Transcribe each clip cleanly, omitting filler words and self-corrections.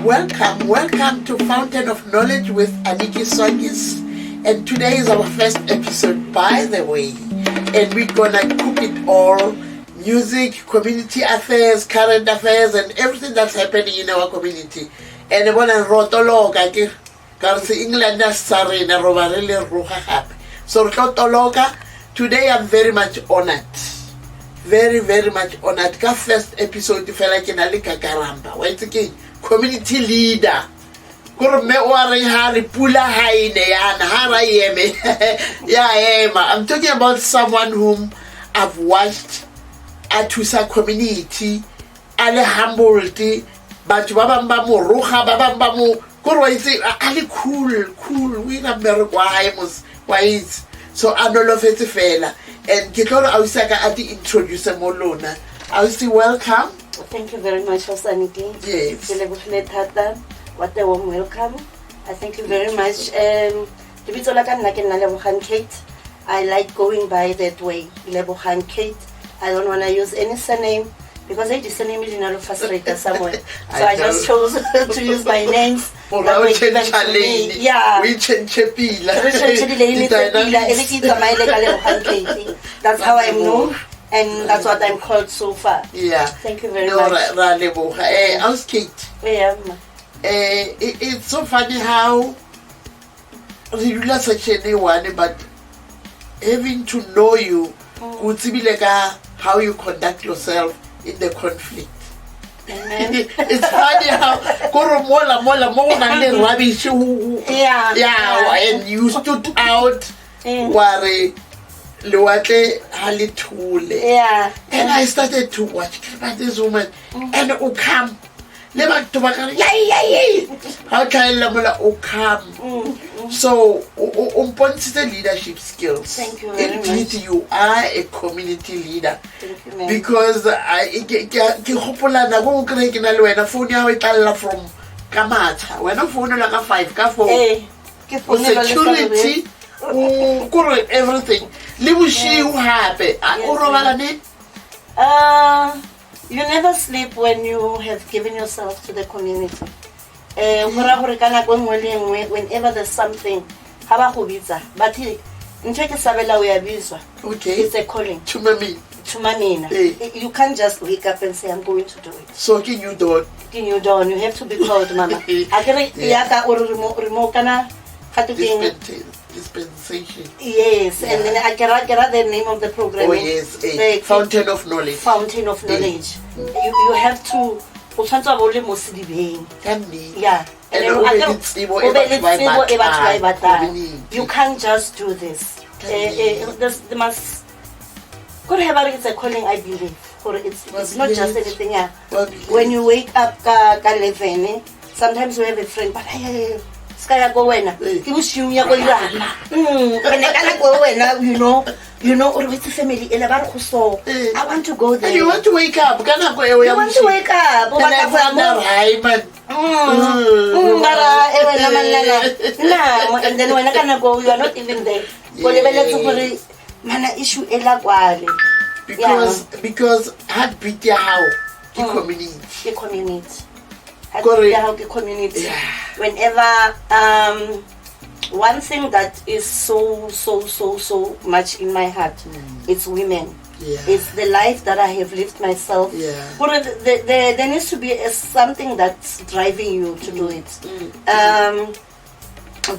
Welcome to Fountain of Knowledge with Aniki Sogis. And today is our first episode, by the way. And we're gonna cook it all. Music, community affairs, current affairs, and everything that's happening in our community. And I wanna rotologa ke karse England sarina robarele ruha. So rotologa, today I'm very much honored. Very much honored. Ka first episode fela ke na le kakaramba. Wa itse community leader. Kurme ore ha re pula ha ine yana ha ra yeme. Yeah, I'm talking about someone whom I've watched atusa community, ale humbled, but babamba mo roha babamba mo kurwa itse ali cool we na merwa wise. So anolofetse fela. And Kitoro Ausaka at the introducer Molona. Ausi, welcome. Thank you very much, Osaniki. Yes. What a warm welcome. I thank you very much. Kate. I like going by that way. Lebohan Kate. I don't want to use any surname because I just name is in a frustrated somewhere. So I just chose to use my names. Yeah. That's how I'm known. And that's what I'm called so far. Yeah. Thank you very much. I was Kate. Yeah. It's so funny how regular such anyone, but having to know you could be like how you conduct yourself in the conflict. It's funny how rubbish. Yeah, and you stood out. Worry. Yeah. And I started to watch this woman and Okam. How can I come? So, the leadership skills. Thank you very much. You are a community leader. Thank you, ma'am. Because I from Kamata. When I phone like a 5 for security, everything. You never sleep when you have given yourself to the community. Whenever there's something, but it's a calling. You can't just wake up and say, I'm going to do it. So can you do it? You have to be called, Mama. Dispensation. Yes, yeah. And then I get the name of the program. Oh yes, Fountain of Knowledge. Fountain of Knowledge. You have to. Yeah. You can't just do this. There must. God have it's a calling, I believe. It's not just anything. Yeah. When you wake up, sometimes you have a friend, but Skaya go when he was you go you know or with the family so I want to go there. You want to wake up? You want to wake up? And then when I can go, you are not even there. Because had beat how the community. Yeah. Whenever one thing that is so much in my heart, it's women. Yeah. It's the life that I have lived myself. Yeah. But there needs to be something that's driving you to do it.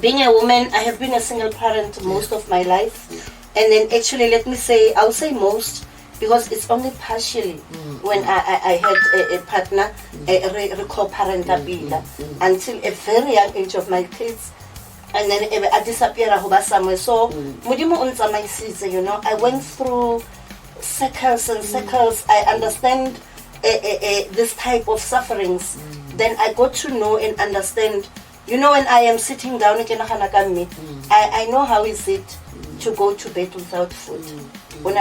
Being a woman, I have been a single parent most of my life. Yeah. And then actually, let me say, I'll say most, because it's only partially when I had a partner, a co-parent until a very young age of my kids. And then I disappeared somewhere. So, I went through circles and circles. I understand this type of sufferings. Then I got to know and understand. When I am sitting down, I know how is it to go to bed without food. And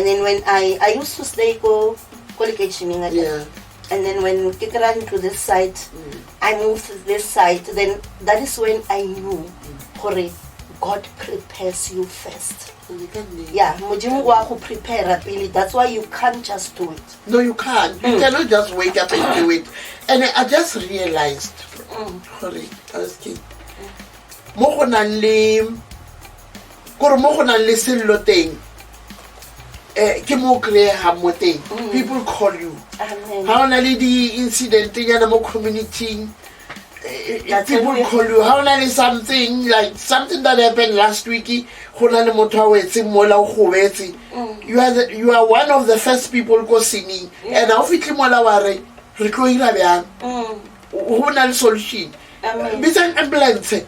then when I used to stay go yeah. And then when we get around to this side, I moved to this side. Then that is when I knew, God prepares you first. You can't Yeah, modimo wa go prepare really. That's why you can't just do it. No, you can't. You cannot just wake up and do it. And I just realized, sorry, I was kidding. Mo go nang le sello teng, ke mo kry ha mo teng. People call you. Ha ona le di incident yana mo community. People call you. How na le something like something that happened last week? You are one of the first people go singing, and now fitli mola ware re tlo ira bjang ho na le solution. Bitsa ambulance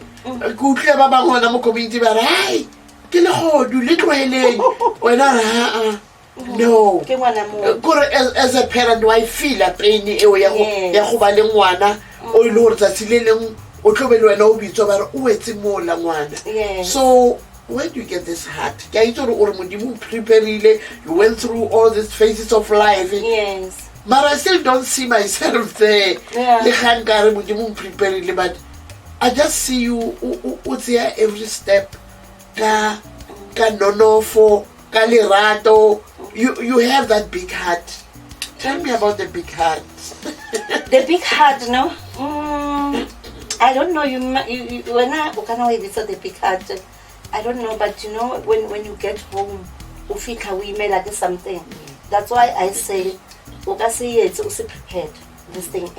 go tle ba bang hona mo community ba re hai ke le godu le tloheleng wena ra no as a parent why feel a pain e o ya go ba le ngwana o ile hore tsatsi le leng o tlobele wena o bitso ba re o etse mola ngwana. So where do you get this heart? You went through all these phases of life. Yes. But I still don't see myself there. But I just see you there every step. You have that big heart. Tell me about the big heart. The big heart, no? I don't know. When I visit the big heart, I don't know, but you know, when you get home, you feel how we may like something. That's why I say, it's also prepared. This thing.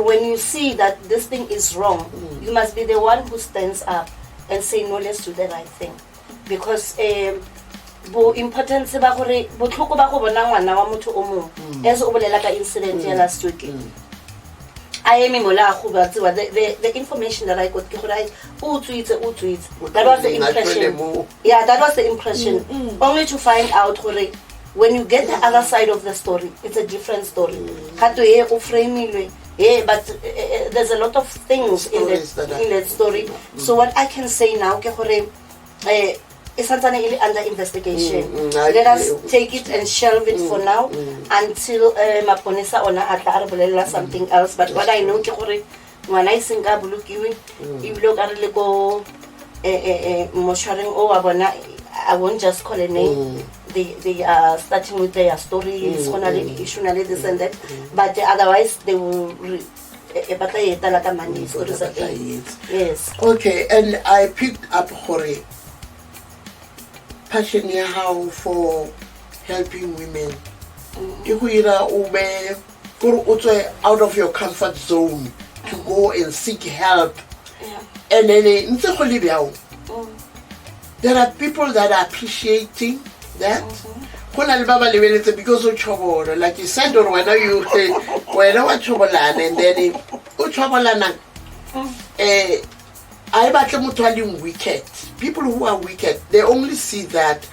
When you see that this thing is wrong, you must be the one who stands up and say, no, let's do the right thing. Because importance ba gore botlhoko ba go bona ngwana wa motho o mong as o bolela ka incident ya last week. I am the information that I got. That was the impression. Yeah, that was the impression. Only to find out when you get the other side of the story, it's a different story. Yeah, but there's a lot of things in that story. So what I can say now, it's under investigation. Let us take it and shelve it for now until Maponesa or Atla something else. But what I know, when I sing up, look you look at the go Mosharing Abona, I won't just call a name. They are starting with their stories, this and that. But otherwise, they will. Yes. Okay, and I picked up Hore. Passion how for helping women. Out of your comfort zone to go and seek help. And then there are people that are appreciating that. Because of trouble, like you said, or whether you whenever trouble and then I wicked. People who are wicked, they only see that.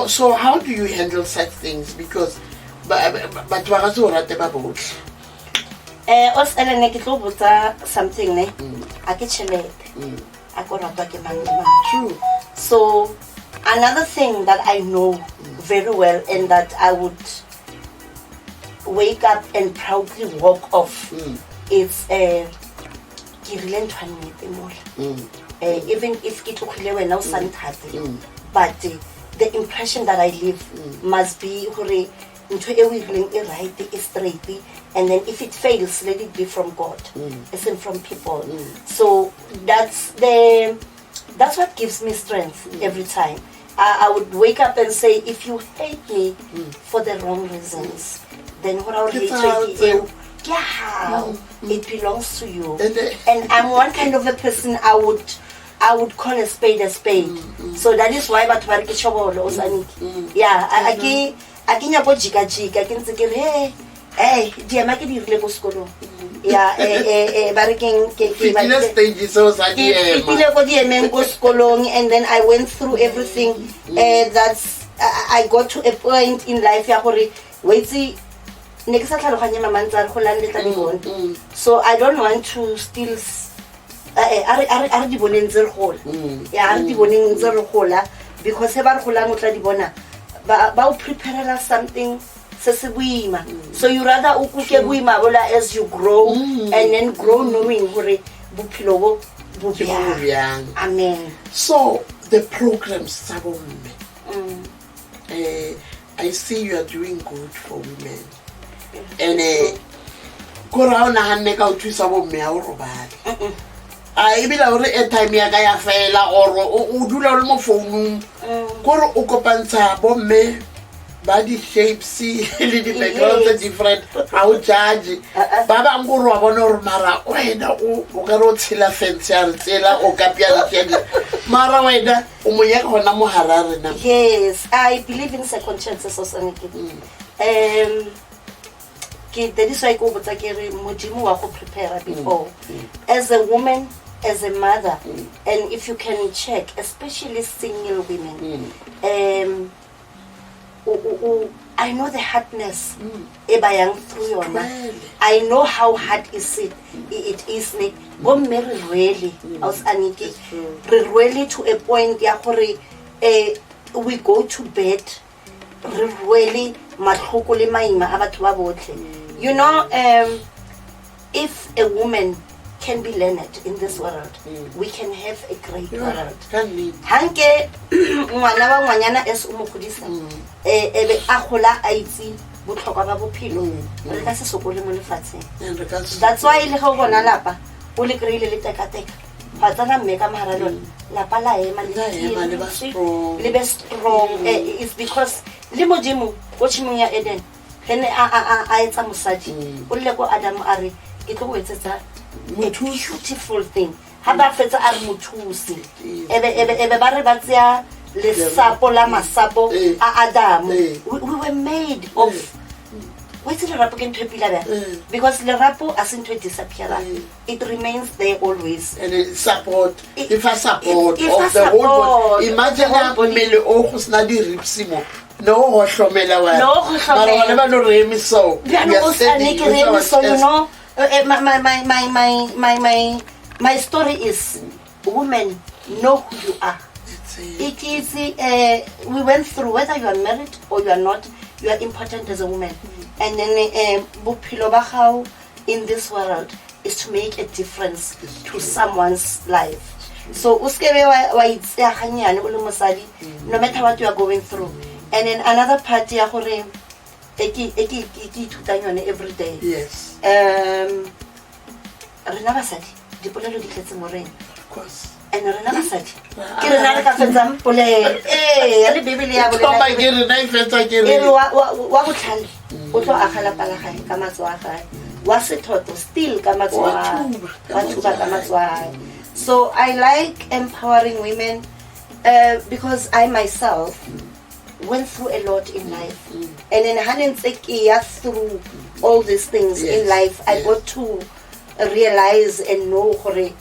So how do you handle such things? Because something true. So another thing that I know very well and that I would wake up and proudly walk off is even if it now but the impression that I leave must be right is straight, and then if it fails, let it be from God, isn't from people. So that's what gives me strength every time. I would wake up and say, if you hate me for the wrong reasons, then what I would hate you, it belongs to you. And I'm one kind of a person I would call a spade a spade. So that is why I can go jika I can say, hey, dear Maki Lego School. Yeah, and then I went through everything. That's I got to a point in life so I don't want to still because ba prepare something se se boima. So you rather o kuke boima bola as you grow and then grow knowing hore bophelo bo bjang. Amen. So the programs tsa bomme, I see you are doing good for women, and kore ha o nahanne ka o thusa bomme ha o robale. A ebile gore airtime ya ka ya fela or o dula o le mo founung kore o kopantsha bomme ba di shapes le di backgrounds tse different ha o judge ba bang gore wa bona gore mara wena o ka re o tshela fence ya re tsela o ka pya le mara wena o mo ya gona mo harare na. Yes, I believe in second chances also. That is why I go but I prepare before. As a woman, as a mother, and if you can check, especially single women, I know the hardness through your life. I know how hard it is me. Go marry really, really to a point we go to bed really you know, if a woman can be learned in this world, we can have a great world. Hanke ngwana ba ngwanyana es o mo godisa ebe a gola a itse botlhokwa ba bophelo re ka se sokole mo lefatsheng. That's why le go bona lapa o le kreile le tekateka ba tsana mme ka mahara lona lapa la ema le be strong. It's because le modimo o tshimong ya Eden then a etsa mosadi o le go Adam a re ke tlo go etsetsa beautiful thing ha ba fetsa a re mothusi ebe ba re ba tsaya le sapo la masapo a Adam. We were made of what's the rapo can tepila because the rapo asin to disappear. It remains there always, and it support if a support of the whole body. Imagine a mele o go sna di ripsimo no go hlomela wa mara ba no remi so you know. My story is women know who you are. It is we went through whether you are married or you are not, you are important as a woman. And then bophelo ba gago in this world is to make a difference to someone's life. So uskebe wa itse ganyane o le mosadi no matter what you are going through. And then another part ya gore every day. Yes. Rena basadi dipolelo di tletse moreng. Of course. And rena basadi ke rena re ka fetsa polelo le bibele ya bolela ba ke rena e fetsa ke re wa botlhale o tlo agala pala gae ka matso a gae wa sethoto still ka matso a wa thuba ka matso a. So I like empowering women because I myself went through a lot in life, and then through all these things in life, I got to realize and know gore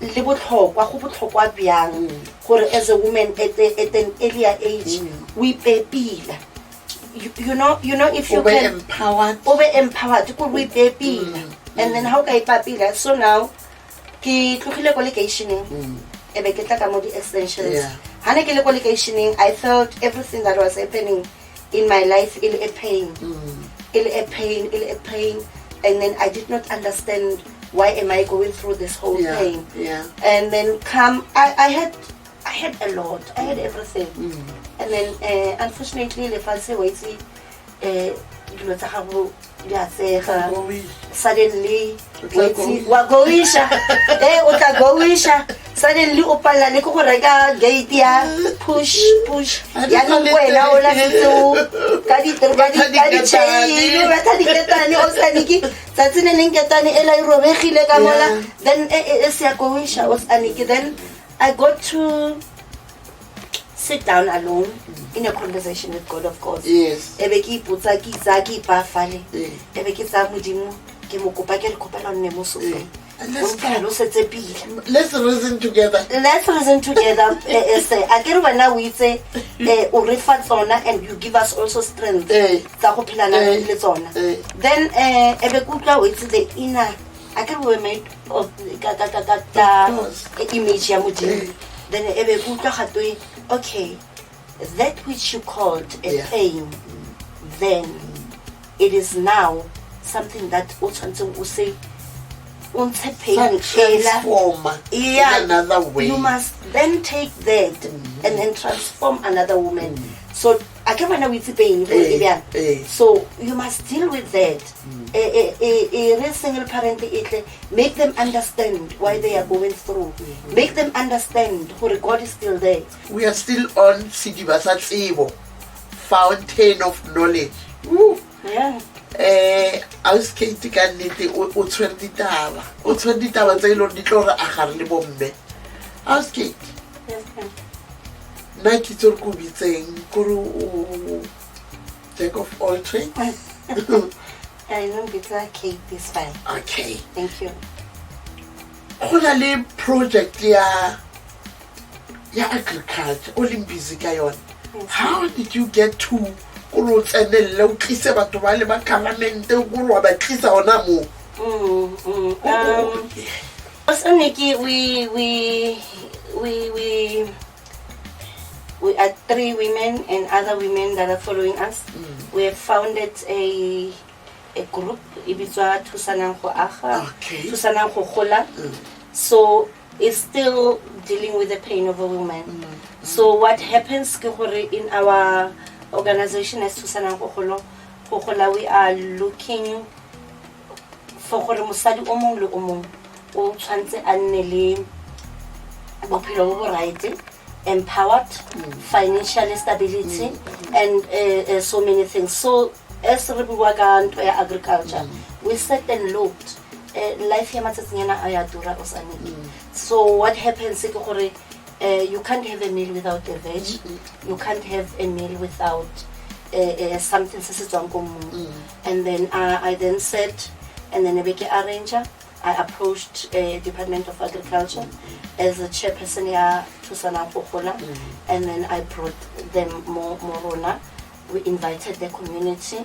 le botlhokwa go botlhokwa byang gore as a woman at an earlier age we pepila. You know if you can empowered go we pepila and then how ka ipapila. So now ke tlogile ko locationing ebe ke tla ka mo di extensions. Hane ke le ko locationing, I felt everything that was happening in my life in a pain, and then I did not understand why am I going through this whole pain. And then I had a lot, I had everything, and then unfortunately le false waitsi dilo tsa gago suddenly wagoisha o tla goisha suddenly o palla le go reka gate ya push ya no kwela o la setso ka di chain ba tla diketane o saniki tsatsine le nketane ela I robegile ka mola then se ya goisha o saniki. Then I got to sit down alone in a conversation with God, of course. Yes. Ebe ki ipotsa ki tsa ki pa fale. Ebe ki tsa modimo ke mo kopa ke re kopela nne mo sofa. Let's reason together. Akere wena o itse o re fa tsona and you give us also strength tsa go philana le tsona. Then ebe kutlwa o itse the inner akere we made of image ya modimo. Then ebe kutlwa gatwe okay, that which you called a pain then it is now something that o tshwantseng o se transform in another way. You must then take that and then transform another woman. So I can't find with pain. So you must deal with that. A single parent, make them understand why they are going through. Make them understand who God is still there. We are still on Sidibasa Tsibo, Fountain of Knowledge. Yeah. I was Katie Canity or 20 Tava. Or 20 Tava, they don't declare a Harley Bombe. I was Kate. Yes, Nike could be saying, Guru, take off all trade. I know it's Kate this fine. Okay. Thank you. Only project, yeah, agriculture, Olympics. How did you get to? And then low-kisa ba tobale ba government go ba tlisa ona mo. Also, Nikki, we are 3 women and other women that are following us. We have founded a group, Ibizwa Tusanang Go Aga, Tusanang Go Gola. So it's still dealing with the pain of a woman. So what happens in our organization as Tusanang Go Gola, we are looking for gore mosadi o mong le o mong o tshwantse a nne le bophelo bo right, empowered, financial stability, and so many things. So as re bua ka ntho ya agriculture, we sat and looked life ya matsatsingana a ya dura osane. So what happens ke gore you can't have a meal without a veg. You can't have a meal without something se se tswang ko mmu. And then I then said, and then a arranger, I approached Department of Agriculture as a chairperson ya Tusanang Go Gola, and then I brought them Morona. We invited the community,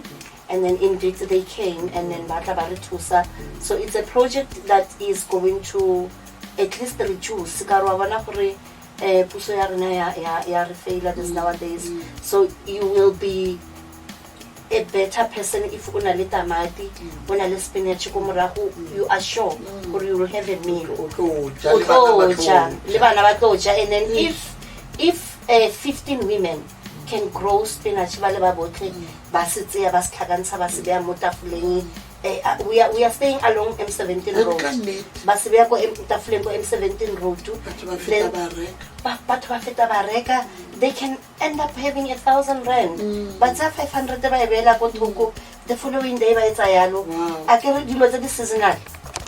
and then indeed they came, and then Batla Bari Tusa. So it's a project that is going to at least reduce puso ya rena ya re failure this nowadays. So you will be a better person if you have tamati, una le spinach ko morago, you are sure or you will have a meal. And then if 15 women can grow spinach, we are staying along M17 road. M17 road too. They can end up having 1,000 rand. But 500 the following day by Zayalo. I can do the seasonal.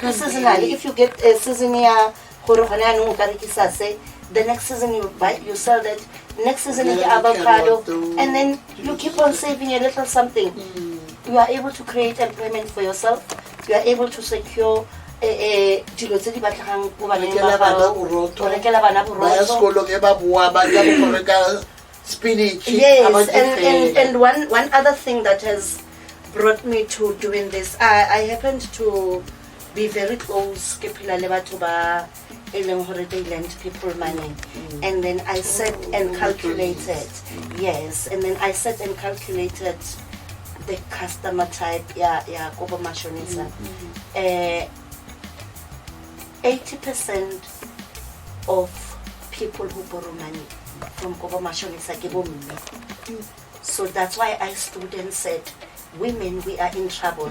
If you get a season here, the next season you sell that. Next season you get avocado, and then you keep on saving a little something. You are able to create employment for yourself. You are able to secure spinach. Yes, and one other thing that has brought me to doing this, I happened to be very close to they lend people money, and then I sat and calculated. Yes, and then I sat and calculated the customer type. Yeah, Kobo Mashonisa. 80% of people who borrow money from Kobo Mashonisa give me. So that's why I stood and said, women, we are in trouble,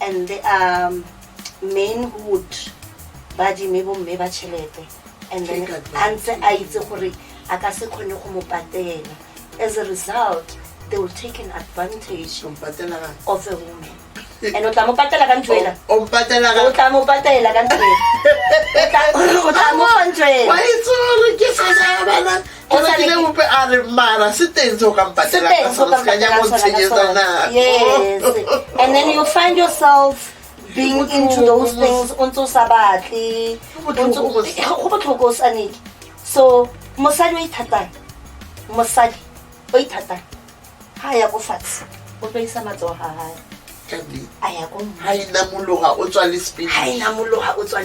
and there are men who would. And then as a result, they will take an advantage of a woman. And then you find yourself being into those things, so mosadi o ithata ha ya go fatshe o tlo isa matso ha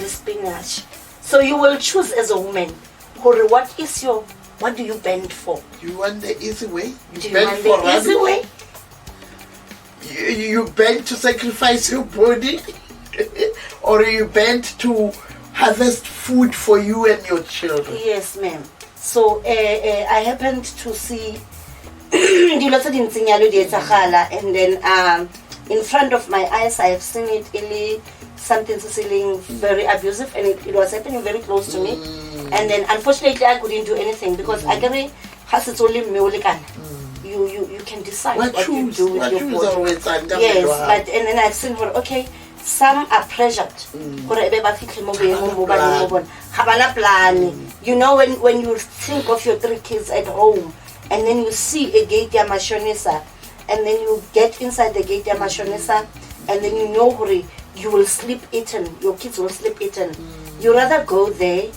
spinach. So you will choose as a woman, what do you bend for? You want the easy way? Do you want the easy way? you bent to sacrifice your body, or you bent to harvest food for you and your children? Yes, ma'am. So I happened to see and then in front of my eyes I have seen it really something very abusive, and it was happening very close to me. And then unfortunately I couldn't do anything because I can has it only you can decide what you do with your body. Yes, but and then I've seen okay, some are pressured. You know, when you think of your 3 kids at home and then you see a gate Yamashonesa and then you get inside the gate Yamashonesa and then you know you will sleep eaten, your kids will sleep eaten. You rather go there,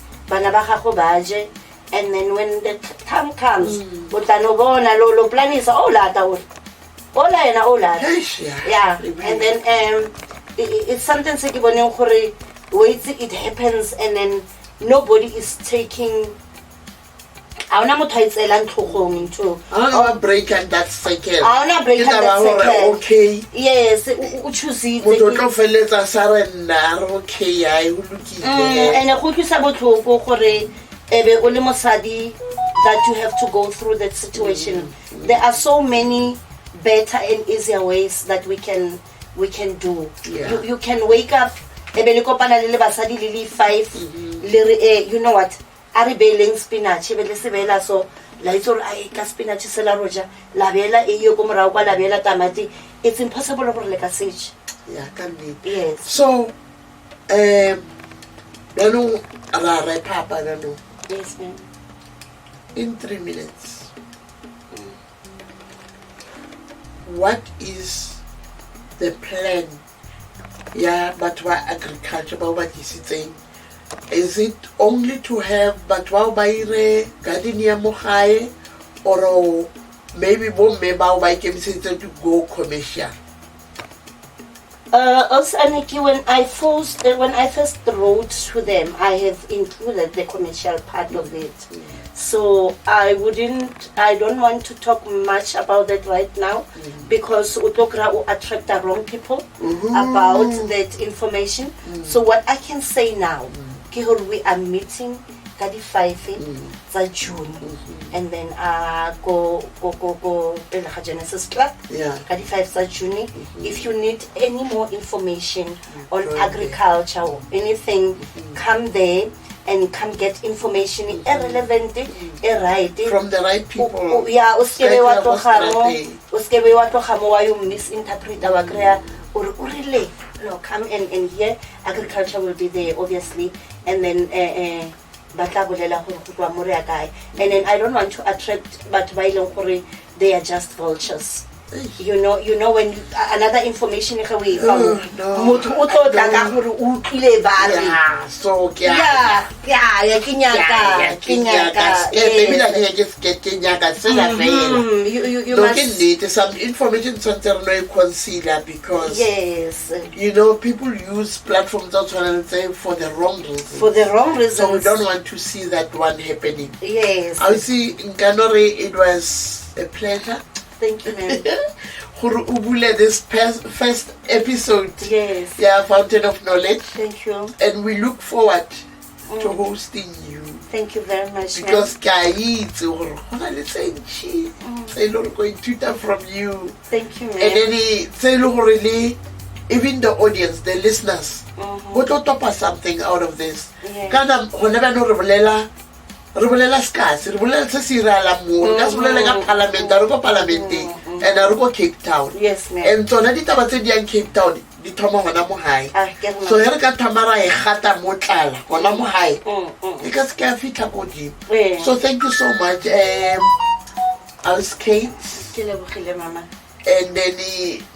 and then when the time comes, yeah, and then it's something it happens and then nobody is taking. I want to break and that cycle. Okay. Yes, and that you have to go through that situation. There are so many better and easier ways that we can do. Yeah. You can wake up 5 you know what, are baling spinach so spinach tamati. It's impossible for like a sage. Yeah, can be. Yes. So yes, ma'am. In 3 minutes, what is the plan? Yeah, but what agriculture, but what is it saying? Is it only to have but wow baire garden mohai, or maybe to go commercial? Also, Aniki, when I first wrote to them, I have included the commercial part of it. So I don't want to talk much about that right now because Utokra will attract the wrong people about that information. So what I can say now, we are meeting Kadi 5 June, and then go Genesis Club. Yeah. Kadi 5 June. If you need any more information on agriculture or anything, come there and come get information irrelevant, right? From the right people. Yeah, you misinterpret our career or really. No, come and here agriculture will be there obviously, and then and then I don't want to attract, but they are just vultures. You know when another information away from you must need some information concealer because yes, you know, people use platforms for the wrong reasons. So we don't want to see that one happening. Yes. I see in Kanore, it was a pleasure. Thank you, ma'am. This first episode. Yes. Yeah, Fountain of Knowledge. Thank you. And we look forward to hosting you. Thank you very much. Because let's say going to from you. Thank you, ma'am. And then really, even the audience, the listeners, what to top something out of this. Kana whenever no Rubulela scarce, Rubulela Sirala Moon, that's Parliament, Aruko Parliament, and Aruko Cape Town. Yes, ma'am. And so Nadita Batidi and Cape Town, the Tomohanamu High. So Erika Tamara Hata Motala, Honamu High. Because Kafita Bodi. So thank you so much. I was Kate. Mama. And then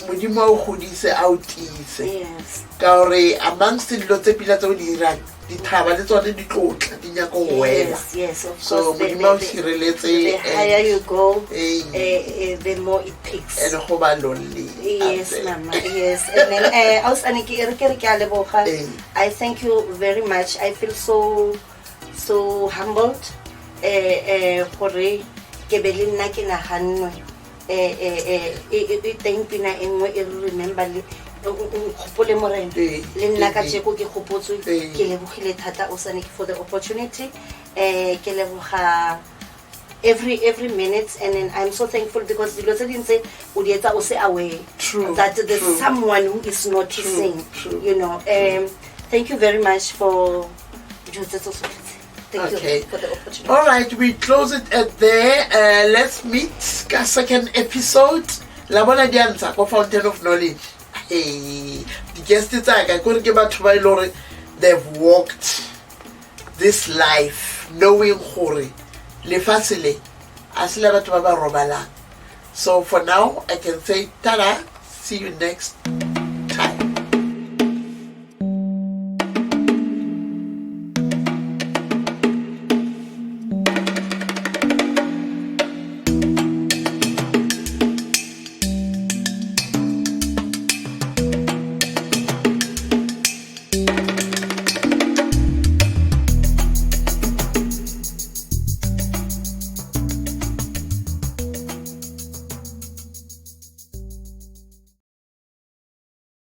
Mujimo Hudise outies. Yes. Kaure amongst the Lotte Pilato Iran. Yes, of so course. The higher you go, the more it takes. And lonely. Yes, Mama. Yes. And then I thank you very much. I feel so humbled. teng pina e nngwe e re remember le nkgopole morena le nna ka jeko ke kgopotswe ke lebogile thata o sane for the opportunity ke leboga every minute, and then I'm so thankful because dilo tse ding tse o di etsa o se aware that there's someone who is noticing. You know, thank you very much for Thank you for the opportunity. All right, we close it at there. Let's meet ka second episode. La bona dianza ko Fountain of Knowledge. Hey, the guests tsa ka go ke batho ba ile they've walked this life knowing gore lefatshe le a se le batho ba ba robalang. So for now I can say tada, see you next